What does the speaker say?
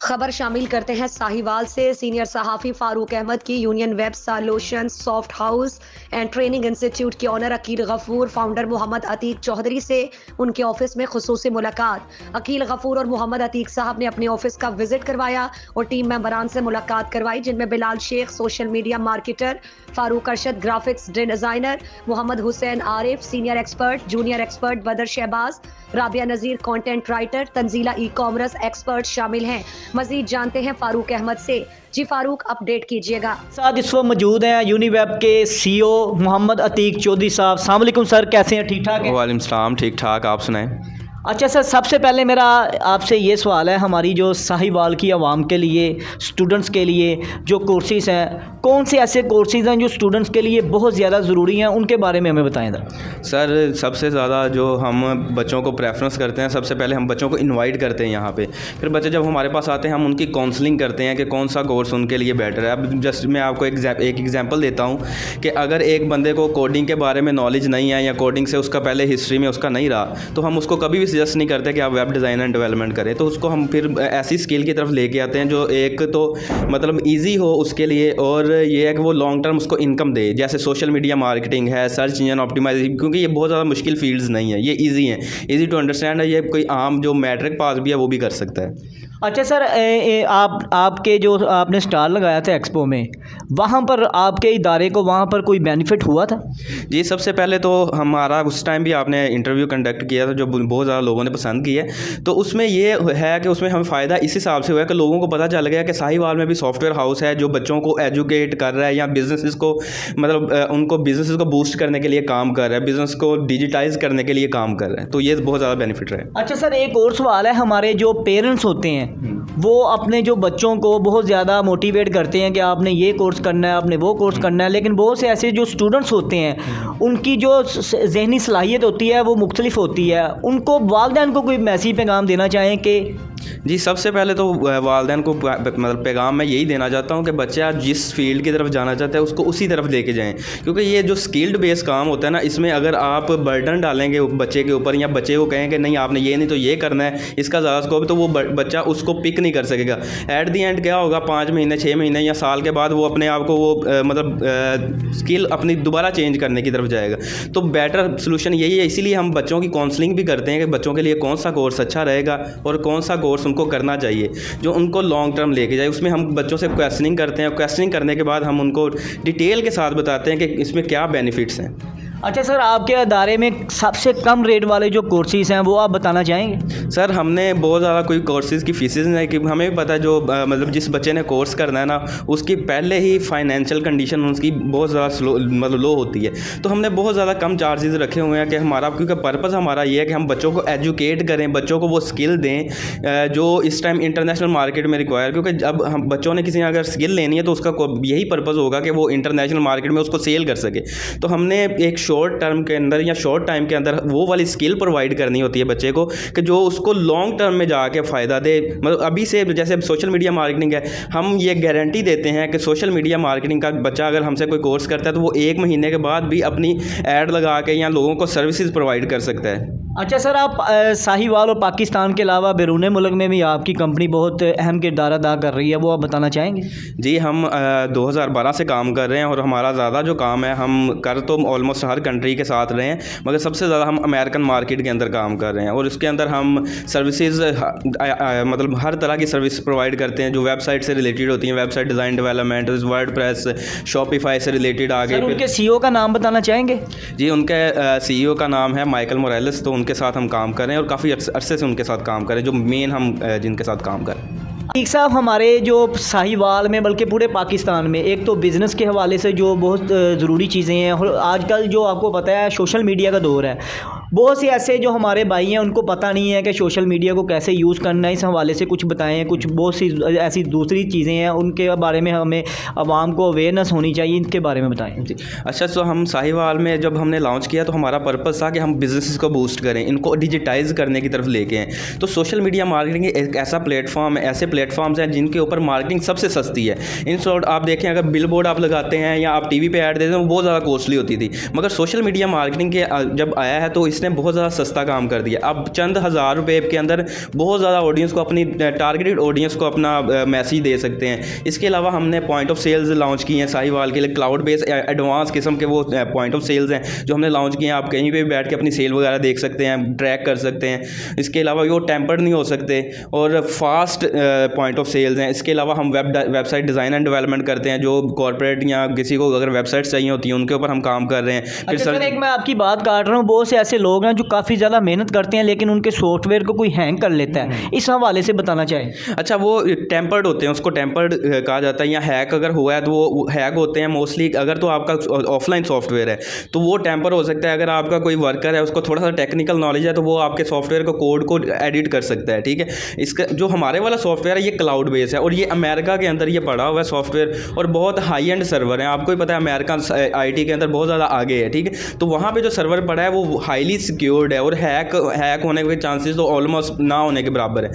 खबर शामिल करते हैं साहिवाल से। सीनियर सहाफ़ी फारूक अहमद की union web solution soft house and training institute के ऑनर अकील गफूर, फाउंडर मोहम्मद अतीक चौधरी से उनके ऑफिस में खुसूसी मुलाकात। अकील गफूर और मोहम्मद अतीक साहब ने अपने ऑफिस का विजिट करवाया और टीम मेंबरान से मुलाकात करवाई, जिनमें Bilal Shaikh social media marketer, Farooq Arshad graphics designer, Mohammad Hussain Arif senior expert, junior expert Badar Shahbaz, Rabia Nazir content writer, Tanzila e commerce expert शामिल हैं। मजीद जानते हैं फारूक अहमद से। जी फारूक, अपडेट कीजिएगा। साथ इस वक्त मौजूद हैं यूनिवेब के सीईओ मोहम्मद अतीक चौधरी साहब। अस्सलाम वालेकुम सर, कैसे हैं? ठीक ठाक हैं? वालेकुम सलाम, ठीक ठाक, आप सुनाएं। अच्छा सर, सबसे पहले मेरा आपसे ये सवाल है, हमारी जो साहिवाल की आवाम के लिए, स्टूडेंट्स के लिए जो कोर्सेज हैं, कौन से ऐसे कोर्सेज हैं जो स्टूडेंट्स के लिए बहुत ज़्यादा ज़रूरी हैं, उनके बारे में हमें बताएं सर, सबसे ज़्यादा जो हम बच्चों को प्रेफरेंस करते हैं, सबसे पहले हम बच्चों को इनवाइट करते हैं यहाँ पे। फिर बच्चे जब हमारे पास आते हैं, हम उनकी काउंसलिंग करते हैं कि कौन सा कोर्स उनके लिए बेटर है। अब जस्ट मैं आपको एक एग्जांपल देता हूँ कि अगर एक बंदे को कोडिंग के बारे में नॉलेज नहीं है या कोडिंग से उसका पहले हिस्ट्री में उसका नहीं रहा, तो हम उसको कभी भी सजेस्ट नहीं करते कि आप वेब डिज़ाइन एंड डेवलपमेंट करें। तो उसको हम फिर ऐसी स्किल की तरफ लेके आते हैं जो एक तो मतलब ईजी हो उसके लिए, और ये है कि वो लॉन्ग टर्म उसको इनकम दे। जैसे सोशल मीडिया मार्केटिंग है, सर्च इंजन ऑप्टिमाइजेशन, क्योंकि ये बहुत ज़्यादा मुश्किल फील्ड्स नहीं है, ये ईजी हैं, ईजी टू अंडरस्टैंड है। ये कोई आम जो मैट्रिक पास भी है वो भी कर सकता है। अच्छा सर, आपके जो आपने स्टॉल लगाया था एक्सपो में, वहाँ पर आपके इदारे को वहाँ पर कोई बेनिफिट हुआ था? जी, सबसे पहले तो हमारा उस टाइम भी आपने इंटरव्यू कंडक्ट किया था जो बहुत ज़्यादा लोगों ने पसंद किया। तो उसमें ये है कि उसमें हमें फ़ायदा इस हिसाब से हुआ कि लोगों को पता चल गया कि साहिवाल में भी सॉफ्टवेयर हाउस है जो बच्चों को एजुकेट कर रहा है या बिजनेसेस को मतलब उनको बिजनेसेस को बूस्ट करने के लिए काम कर रहा है, बिज़नेस को डिजिटाइज करने के लिए काम कर रहा है। तो ये बहुत ज़्यादा बेनिफिट रहा है। अच्छा सर, एक और सवाल है, हमारे जो पेरेंट्स होते हैं वो अपने जो बच्चों को बहुत ज़्यादा मोटिवेट करते हैं कि आपने ये कोर्स करना है, आपने वो कोर्स करना है, लेकिन बहुत से ऐसे जो स्टूडेंट्स होते हैं उनकी जो ज़हनी सलाहियत होती है वो मुख्तलिफ होती है। उनको वालिदैन को कोई मैसेज पैगाम देना चाहें कि? जी, सबसे पहले तो वालिदैन को मतलब पैगाम मैं यही देना चाहता हूँ कि बच्चा जिस फील्ड की तरफ जाना चाहता है उसको उसी तरफ लेके जाएं, क्योंकि ये जो स्किल्ड बेस्ड काम होता है ना, इसमें अगर आप बर्डन डालेंगे बच्चे के ऊपर या बच्चे को कहें कि नहीं आपने ये नहीं तो ये करना है, इसका ज़्यादा स्कोप, तो वो बच्चा उसको पिक नहीं कर सकेगा। एट दी एंड क्या होगा, 5 महीने 6 महीने या साल के बाद वो अपने आप को वो मतलब स्किल अपनी दोबारा चेंज करने की तरफ जाएगा। तो बेटर सोल्यूशन यही है, इसीलिए हम बच्चों की काउंसलिंग भी करते हैं कि बच्चों के लिए कौन सा कोर्स अच्छा रहेगा और कौन सा कोर्स उनको करना चाहिए जो उनको लॉन्ग टर्म लेके जाए। उसमें हम बच्चों से क्वेश्चनिंग करते हैं, क्वेश्चनिंग करने के बाद हम उनको डिटेल के साथ बताते हैं कि इसमें क्या बेनिफिट्स हैं। अच्छा सर, आपके अदारे में सबसे कम रेट वाले जो कोर्सेज हैं वो आप बताना चाहेंगे? सर, हमने बहुत ज़्यादा कोई कोर्सेज़ की फीसेस नहीं कि हमें भी पता है जो मतलब जिस बच्चे ने कोर्स करना है ना, उसकी पहले ही फाइनेंशियल कंडीशन उसकी बहुत ज़्यादा लो होती है। तो हमने बहुत ज़्यादा कम चार्जेस रखे हुए हैं कि हमारा, क्योंकि पर्पज़ हमारा ये है कि हम बच्चों को एजुकेट करें, बच्चों को वो स्किल दें जो इस टाइम इंटरनेशनल मार्केट में रिक्वायर, क्योंकि जब हम बच्चों ने किसी ने अगर स्किल लेनी है तो उसका यही पर्पज़ होगा कि वो इंटरनेशनल मार्केट में उसको सेल कर सके। तो हमने एक शॉर्ट टर्म के अंदर या शॉर्ट टाइम के अंदर वो वाली स्किल प्रोवाइड करनी होती है बच्चे को कि जो उसको लॉन्ग टर्म में जाके फ़ायदा दे। मतलब अभी से जैसे सोशल मीडिया मार्केटिंग है, हम ये गारंटी देते हैं कि सोशल मीडिया मार्केटिंग का बच्चा अगर हमसे कोई कोर्स करता है तो वो 1 महीने के बाद भी अपनी ऐड लगा के या लोगों को सर्विसेज प्रोवाइड कर सकता है। अच्छा सर, आप साहिवाल और पाकिस्तान के अलावा बैरून मुल्क में भी आपकी कंपनी बहुत अहम किरदार अदा कर रही है, वो आप बताना चाहेंगे? जी, हम 2012 से काम कर रहे हैं और हमारा ज़्यादा जो काम है हम कर तो ऑलमोस्ट हर कंट्री के साथ रहे हैं, मगर सबसे ज़्यादा हम अमेरिकन मार्केट के अंदर काम कर रहे हैं। और इसके अंदर हम सर्विसेज मतलब हर तरह की सर्विस प्रोवाइड करते हैं जो वेबसाइट से रिलेटेड होती हैं, website design development, WordPress, Shopify से रिलेटेड आगे। उनके सीईओ का नाम बताना चाहेंगे? जी, उनके सीईओ का नाम है माइकल मोरेलिस। तो उनके साथ हम काम कर रहे हैं और काफ़ी अरसे से उनके साथ काम करें, जो मेन हम जिनके साथ काम कर रहे हैं। एक साहब, हमारे जो साहिवाल में बल्कि पूरे पाकिस्तान में एक तो बिज़नेस के हवाले से जो बहुत ज़रूरी चीज़ें हैं, और आजकल जो आपको पता है सोशल मीडिया का दौर है, बहुत से ऐसे जो हमारे भाई हैं उनको पता नहीं है कि सोशल मीडिया को कैसे यूज़ करना है। इस हवाले से कुछ बताएं, कुछ बहुत सी ऐसी दूसरी चीज़ें हैं उनके बारे में हमें आवाम को अवेयरनेस होनी चाहिए, इनके बारे में बताएं। जी, अच्छा, तो हम साहिवाल में जब हमने लॉन्च किया तो हमारा पर्पज़ था कि हम बिज़नेस को बूस्ट करें, इनको डिजिटाइज़ करने की तरफ लेके आएँ। तो सोशल मीडिया मार्केटिंग एक ऐसा प्लेटफॉर्म है, ऐसे प्लेटफॉर्म्स हैं जिनके ऊपर मार्केटिंग सबसे सस्ती है। इन शॉर्ट आप देखें, अगर बिल बोर्ड आप लगाते हैं या आप टीवी पे ऐड देते हैं वो बहुत ज़्यादा कॉस्टली होती थी, मगर सोशल मीडिया मार्केटिंग के जब आया है तो इस इसने बहुत ज़्यादा सस्ता काम कर दिया। अब चंद हज़ार रुपये के अंदर बहुत ज़्यादा ऑडियंस को, अपनी टारगेटेड ऑडियंस को अपना मैसेज दे सकते हैं। इसके अलावा हमने पॉइंट ऑफ सेल्स लॉन्च किए हैं साहिवाल के लिए, क्लाउड बेस्ड एडवांस किस्म के वो पॉइंट ऑफ सेल्स हैं जो हमने लॉन्च किए हैं। आप कहीं पे भी बैठ के अपनी सेल वगैरह देख सकते हैं, ट्रैक कर सकते हैं। इसके अलावा वो टेम्पर्ड नहीं हो सकते और फास्ट पॉइंट ऑफ सेल्स हैं। इसके अलावा हम वेबसाइट डिज़ाइन एंड डेवलपमेंट करते हैं, जो कॉर्पोरेट या किसी को अगर वेबसाइट चाहिए होती है उनके ऊपर हम काम कर रहे हैं। फिर अच्छा सर, एक मैं आपकी बात काट रहा हूँ, बहुत से ऐसे लोग हैं जो काफ़ी ज़्यादा मेहनत करते हैं लेकिन उनके सॉफ्टवेयर को कोई हैंग कर लेता है, इस हवाले से बताना चाहें। अच्छा, वो टेम्पर्ड होते हैं, उसको टेम्पर्ड कहा जाता है, या हैक अगर हुआ है तो वो हैक होते हैं मोस्टली। अगर तो आपका ऑफलाइन सॉफ्टवेयर है तो वो टेम्पर हो सकता है। अगर आपका कोई वर्कर है, उसको थोड़ा सा टेक्निकल नॉलेज है, तो वो आपके सॉफ्टवेयर को कोड को एडिट कर सकता है, ठीक है। इसका जो हमारे वाला सॉफ्टवेयर है ये क्लाउड बेस है और ये अमेरिका के अंदर ये पड़ा हुआ है सॉफ्टवेयर, और बहुत हाई एंड सर्वर है। आपको ही पता है अमेरिका IT के अंदर बहुत ज़्यादा आगे है, ठीक है। तो वहाँ पे जो सर्वर पड़ा है वो हाईली सिक्योर्ड है और हैक होने के चांसेस तो ऑलमोस्ट ना होने के बराबर है।